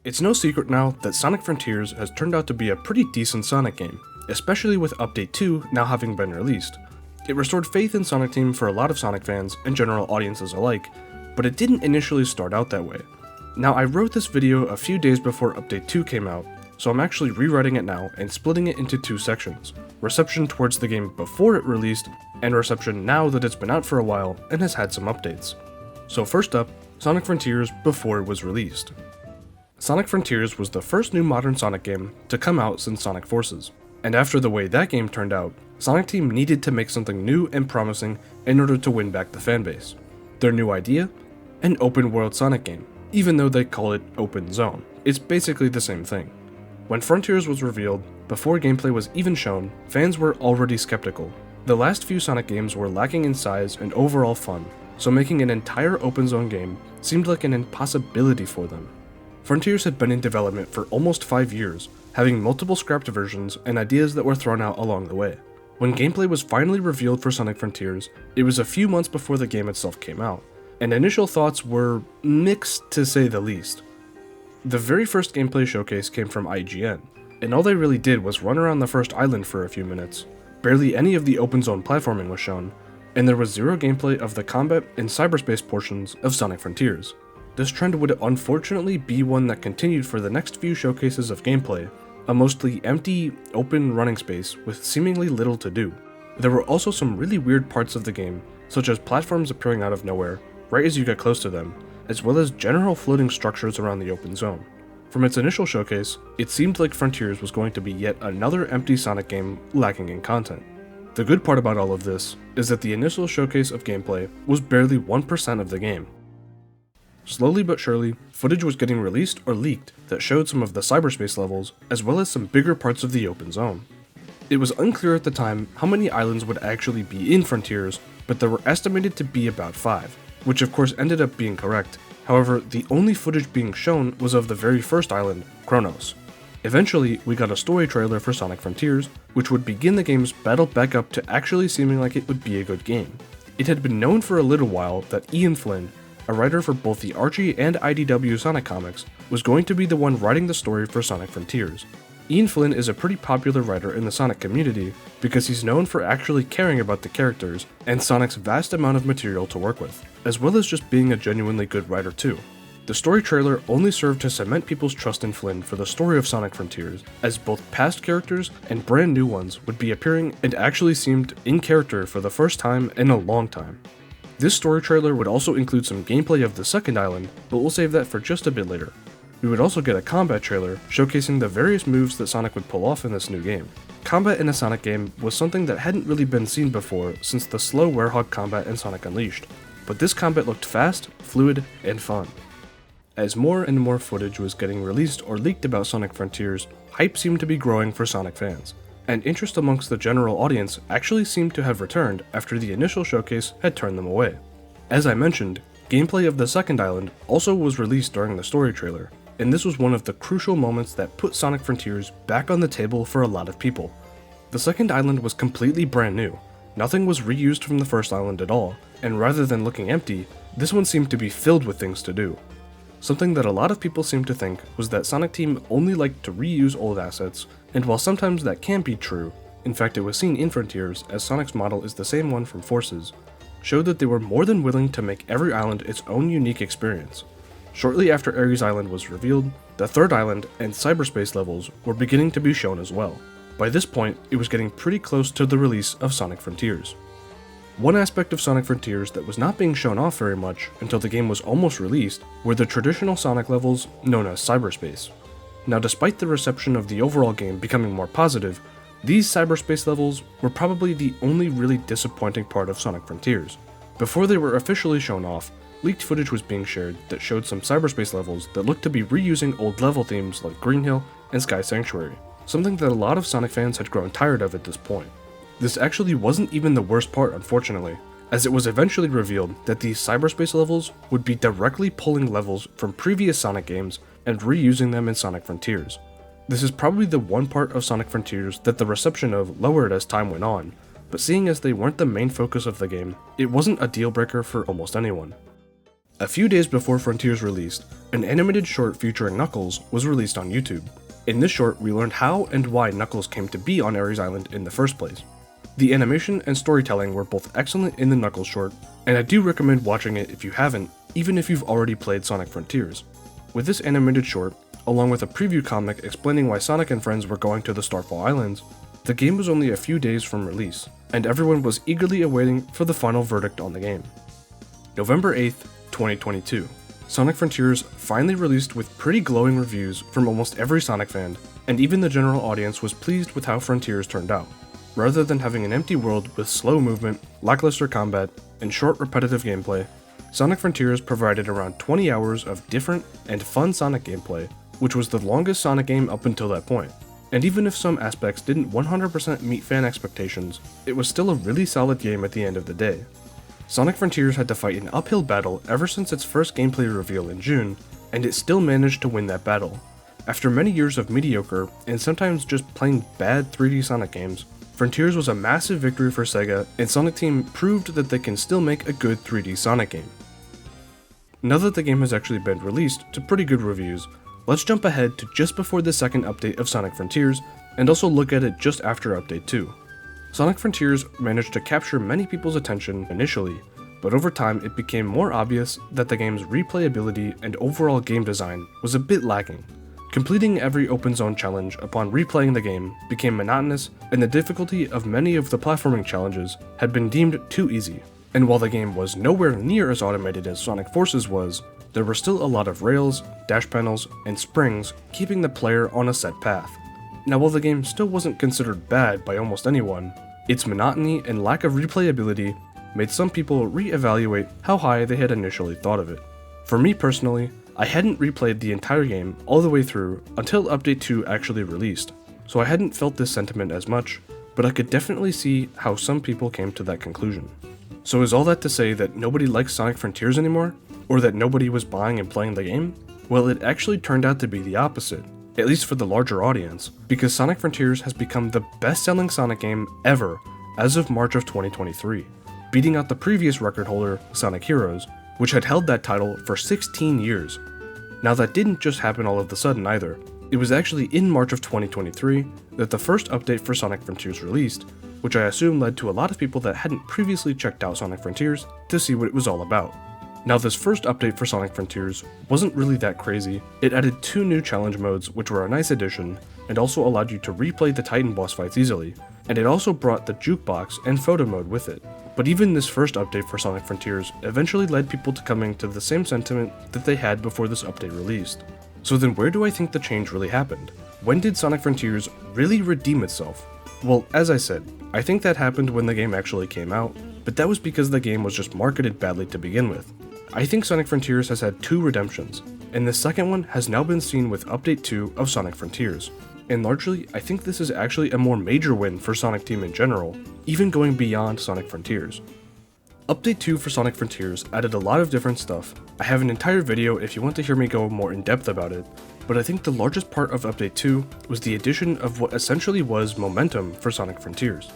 It's no secret now that Sonic Frontiers has turned out to be a pretty decent Sonic game, especially with Update 2 now having been released. It restored faith in Sonic Team for a lot of Sonic fans and general audiences alike, but it didn't initially start out that way. Now, I wrote this video a few days before Update 2 came out, so I'm actually rewriting it now and splitting it into two sections: reception towards the game before it released, and reception now that it's been out for a while and has had some updates. So first up, Sonic Frontiers before it was released. Sonic Frontiers was the first new modern Sonic game to come out since Sonic Forces, and after the way that game turned out, Sonic Team needed to make something new and promising in order to win back the fanbase. Their new idea? An open world Sonic game, even though they call it Open Zone. It's basically the same thing. When Frontiers was revealed, before gameplay was even shown, fans were already skeptical. The last few Sonic games were lacking in size and overall fun, so making an entire open zone game seemed like an impossibility for them. Frontiers had been in development for almost 5 years, having multiple scrapped versions and ideas that were thrown out along the way. When gameplay was finally revealed for Sonic Frontiers, it was a few months before the game itself came out, and initial thoughts were mixed to say the least. The very first gameplay showcase came from IGN, and all they really did was run around the first island for a few minutes. Barely any of the open zone platforming was shown, and there was zero gameplay of the combat and cyberspace portions of Sonic Frontiers. This trend would unfortunately be one that continued for the next few showcases of gameplay, a mostly empty, open running space with seemingly little to do. There were also some really weird parts of the game, such as platforms appearing out of nowhere, right as you get close to them, as well as general floating structures around the open zone. From its initial showcase, it seemed like Frontiers was going to be yet another empty Sonic game lacking in content. The good part about all of this is that the initial showcase of gameplay was barely 1% of the game. Slowly but surely, footage was getting released or leaked that showed some of the cyberspace levels, as well as some bigger parts of the open zone. It was unclear at the time how many islands would actually be in Frontiers, but there were estimated to be about 5, which of course ended up being correct. However, the only footage being shown was of the very first island, Kronos. Eventually, we got a story trailer for Sonic Frontiers, which would begin the game's battle back up to actually seeming like it would be a good game. It had been known for a little while that Ian Flynn, a writer for both the Archie and IDW Sonic comics, was going to be the one writing the story for Sonic Frontiers. Ian Flynn is a pretty popular writer in the Sonic community because he's known for actually caring about the characters and Sonic's vast amount of material to work with, as well as just being a genuinely good writer too. The story trailer only served to cement people's trust in Flynn for the story of Sonic Frontiers, as both past characters and brand new ones would be appearing and actually seemed in character for the first time in a long time. This story trailer would also include some gameplay of the second island, but we'll save that for just a bit later. We would also get a combat trailer showcasing the various moves that Sonic would pull off in this new game. Combat in a Sonic game was something that hadn't really been seen before since the slow Werehog combat in Sonic Unleashed, but this combat looked fast, fluid, and fun. As more and more footage was getting released or leaked about Sonic Frontiers, hype seemed to be growing for Sonic fans, and interest amongst the general audience actually seemed to have returned after the initial showcase had turned them away. As I mentioned, gameplay of the second island also was released during the story trailer, and this was one of the crucial moments that put Sonic Frontiers back on the table for a lot of people. The second island was completely brand new, nothing was reused from the first island at all, and rather than looking empty, this one seemed to be filled with things to do. Something that a lot of people seemed to think was that Sonic Team only liked to reuse old assets, and while sometimes that can be true, in fact it was seen in Frontiers as Sonic's model is the same one from Forces, showed that they were more than willing to make every island its own unique experience. Shortly after Ares Island was revealed, the third island and cyberspace levels were beginning to be shown as well. By this point, it was getting pretty close to the release of Sonic Frontiers. One aspect of Sonic Frontiers that was not being shown off very much until the game was almost released were the traditional Sonic levels known as Cyberspace. Now, despite the reception of the overall game becoming more positive, these cyberspace levels were probably the only really disappointing part of Sonic Frontiers. Before they were officially shown off, leaked footage was being shared that showed some cyberspace levels that looked to be reusing old level themes like Green Hill and Sky Sanctuary, something that a lot of Sonic fans had grown tired of at this point. This actually wasn't even the worst part, unfortunately, as it was eventually revealed that these cyberspace levels would be directly pulling levels from previous Sonic games and reusing them in Sonic Frontiers. This is probably the one part of Sonic Frontiers that the reception of lowered as time went on, but seeing as they weren't the main focus of the game, it wasn't a deal breaker for almost anyone. A few days before Frontiers released, an animated short featuring Knuckles was released on YouTube. In this short, we learned how and why Knuckles came to be on Ares Island in the first place. The animation and storytelling were both excellent in the Knuckles short, and I do recommend watching it if you haven't, even if you've already played Sonic Frontiers. With this animated short, along with a preview comic explaining why Sonic and friends were going to the Starfall Islands, the game was only a few days from release, and everyone was eagerly awaiting for the final verdict on the game. November 8th, 2022. Sonic Frontiers finally released with pretty glowing reviews from almost every Sonic fan, and even the general audience was pleased with how Frontiers turned out. Rather than having an empty world with slow movement, lackluster combat, and short repetitive gameplay, Sonic Frontiers provided around 20 hours of different and fun Sonic gameplay, which was the longest Sonic game up until that point. And even if some aspects didn't 100% meet fan expectations, it was still a really solid game at the end of the day. Sonic Frontiers had to fight an uphill battle ever since its first gameplay reveal in June, and it still managed to win that battle. After many years of mediocre, and sometimes just plain bad 3D Sonic games, Frontiers was a massive victory for Sega, and Sonic Team proved that they can still make a good 3D Sonic game. Now that the game has actually been released to pretty good reviews, let's jump ahead to just before the second update of Sonic Frontiers, and also look at it just after Update 2. Sonic Frontiers managed to capture many people's attention initially, but over time it became more obvious that the game's replayability and overall game design was a bit lacking. Completing every open zone challenge upon replaying the game became monotonous, and the difficulty of many of the platforming challenges had been deemed too easy. And while the game was nowhere near as automated as Sonic Forces was, there were still a lot of rails, dash panels, and springs keeping the player on a set path. Now while the game still wasn't considered bad by almost anyone, its monotony and lack of replayability made some people re-evaluate how high they had initially thought of it. For me personally, I hadn't replayed the entire game all the way through until Update 2 actually released, so I hadn't felt this sentiment as much, but I could definitely see how some people came to that conclusion. So is all that to say that nobody likes Sonic Frontiers anymore? Or that nobody was buying and playing the game? Well, it actually turned out to be the opposite, at least for the larger audience, because Sonic Frontiers has become the best-selling Sonic game ever as of March of 2023, beating out the previous record holder, Sonic Heroes, which had held that title for 16 years. Now that didn't just happen all of a sudden either. It was actually in March of 2023 that the first update for Sonic Frontiers released, which I assume led to a lot of people that hadn't previously checked out Sonic Frontiers to see what it was all about. Now this first update for Sonic Frontiers wasn't really that crazy. It added 2 new challenge modes which were a nice addition, and also allowed you to replay the Titan boss fights easily, and it also brought the jukebox and photo mode with it. But even this first update for Sonic Frontiers eventually led people to coming to the same sentiment that they had before this update released. So then where do I think the change really happened? When did Sonic Frontiers really redeem itself? Well, as I said, I think that happened when the game actually came out, but that was because the game was just marketed badly to begin with. I think Sonic Frontiers has had 2 redemptions, and the second one has now been seen with Update 2 of Sonic Frontiers. And largely, I think this is actually a more major win for Sonic Team in general, even going beyond Sonic Frontiers. Update 2 for Sonic Frontiers added a lot of different stuff. I have an entire video if you want to hear me go more in depth about it, but I think the largest part of Update 2 was the addition of what essentially was momentum for Sonic Frontiers.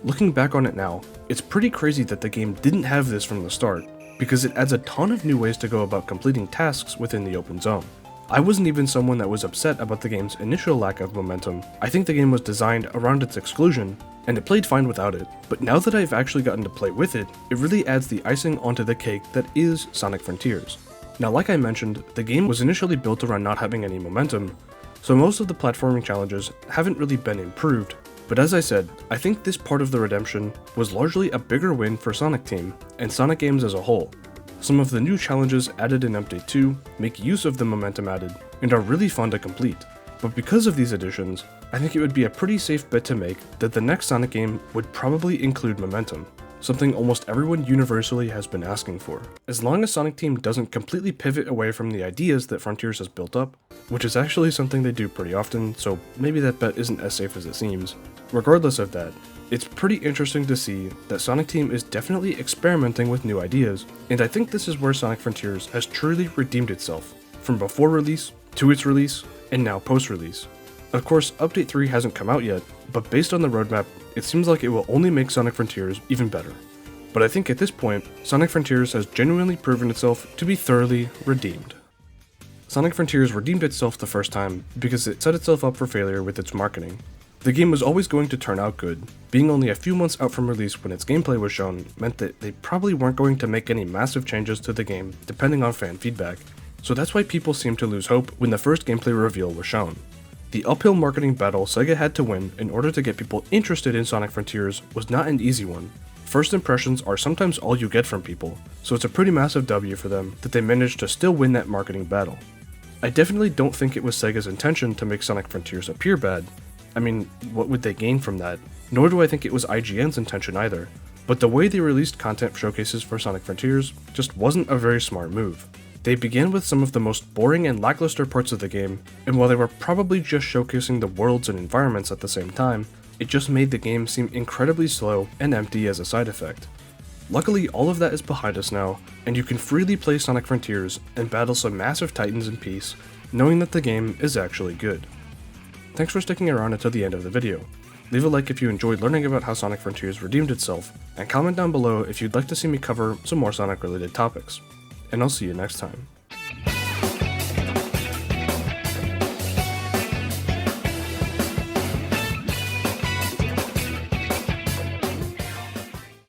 Looking back on it now, it's pretty crazy that the game didn't have this from the start, because it adds a ton of new ways to go about completing tasks within the open zone. I wasn't even someone that was upset about the game's initial lack of momentum. I think the game was designed around its exclusion, and it played fine without it, but now that I've actually gotten to play with it, it really adds the icing onto the cake that is Sonic Frontiers. Now like I mentioned, the game was initially built around not having any momentum, so most of the platforming challenges haven't really been improved, but as I said, I think this part of the redemption was largely a bigger win for Sonic Team, and Sonic games as a whole. Some of the new challenges added in Update 2 make use of the momentum added, and are really fun to complete. But because of these additions, I think it would be a pretty safe bet to make that the next Sonic game would probably include momentum, something almost everyone universally has been asking for. As long as Sonic Team doesn't completely pivot away from the ideas that Frontiers has built up, which is actually something they do pretty often, so maybe that bet isn't as safe as it seems. Regardless of that, it's pretty interesting to see that Sonic Team is definitely experimenting with new ideas, and I think this is where Sonic Frontiers has truly redeemed itself, from before release, to its release, and now post-release. Of course, Update 3 hasn't come out yet, but based on the roadmap, it seems like it will only make Sonic Frontiers even better. but I think at this point, Sonic Frontiers has genuinely proven itself to be thoroughly redeemed. Sonic Frontiers redeemed itself the first time because it set itself up for failure with its marketing. The game was always going to turn out good. Being only a few months out from release when its gameplay was shown meant that they probably weren't going to make any massive changes to the game depending on fan feedback, so that's why people seemed to lose hope when the first gameplay reveal was shown. The uphill marketing battle Sega had to win in order to get people interested in Sonic Frontiers was not an easy one. First impressions are sometimes all you get from people, so it's a pretty massive W for them that they managed to still win that marketing battle. I definitely don't think it was Sega's intention to make Sonic Frontiers appear bad. I mean, what would they gain from that? Nor do I think it was IGN's intention either, but the way they released content showcases for Sonic Frontiers just wasn't a very smart move. They began with some of the most boring and lackluster parts of the game, and while they were probably just showcasing the worlds and environments at the same time, it just made the game seem incredibly slow and empty as a side effect. Luckily, all of that is behind us now, and you can freely play Sonic Frontiers and battle some massive titans in peace, knowing that the game is actually good. Thanks for sticking around until the end of the video. Leave a like if you enjoyed learning about how Sonic Frontiers redeemed itself, and comment down below if you'd like to see me cover some more Sonic related topics. And I'll see you next time.